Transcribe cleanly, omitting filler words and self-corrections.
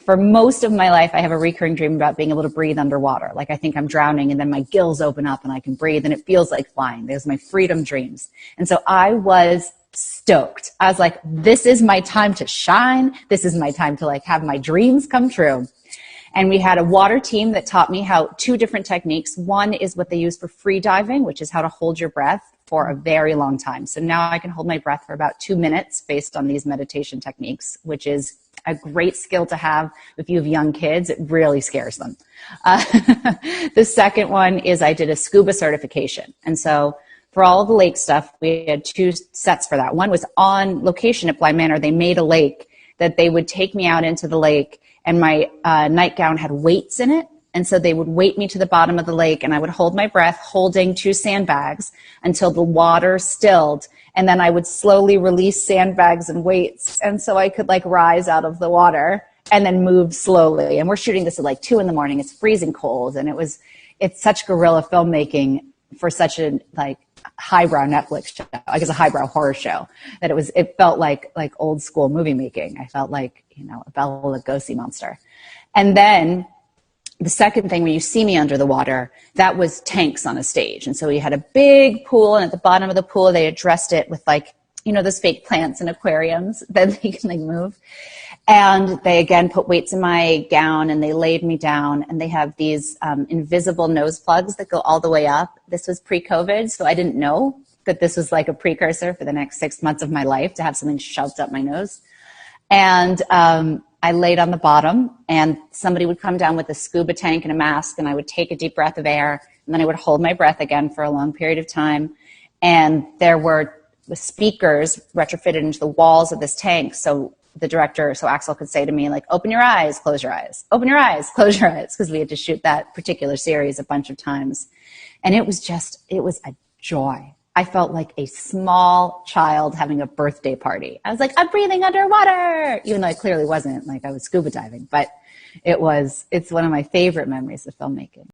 for most of my life, I have a recurring dream about being able to breathe underwater. Like I think I'm drowning and then my gills open up and I can breathe and it feels like flying. Those are my freedom dreams. And so I was stoked. I was like, this is my time to shine. This is my time to like have my dreams come true. And we had a water team that taught me two different techniques. One is what they use for free diving, which is how to hold your breath for a very long time. So now I can hold my breath for about 2 minutes based on these meditation techniques, which is a great skill to have if you have young kids. It really scares them. The second one is I did a scuba certification. And so for all of the lake stuff, we had 2 sets for that. One was on location at Bly Manor. They made a lake that they would take me out into the lake, and my nightgown had weights in it. And so they would weight me to the bottom of the lake, and I would hold my breath holding 2 sandbags until the water stilled. And then I would slowly release sandbags and weights. And so I could like rise out of the water and then move slowly. And we're shooting this at like 2 a.m. It's freezing cold. And it's such guerrilla filmmaking for such a like highbrow Netflix show, like it's a highbrow horror show, that it felt like old school movie making. I felt like, a Bela Lugosi monster. And then the second thing, when you see me under the water, that was tanks on a stage. And so we had a big pool, and at the bottom of the pool, they had dressed it with like, those fake plants in aquariums that they can like move. And they again put weights in my gown, and they laid me down, and they have these invisible nose plugs that go all the way up. This was pre-COVID, so I didn't know that this was like a precursor for the next 6 months of my life to have something shoved up my nose. And I laid on the bottom, and somebody would come down with a scuba tank and a mask, and I would take a deep breath of air, and then I would hold my breath again for a long period of time. And there were speakers retrofitted into the walls of this tank. So Axel could say to me, like, open your eyes, close your eyes, open your eyes, close your eyes, because we had to shoot that particular series a bunch of times. And it was a joy. I felt like a small child having a birthday party. I was like, I'm breathing underwater, even though I clearly wasn't, like I was scuba diving. But it's one of my favorite memories of filmmaking.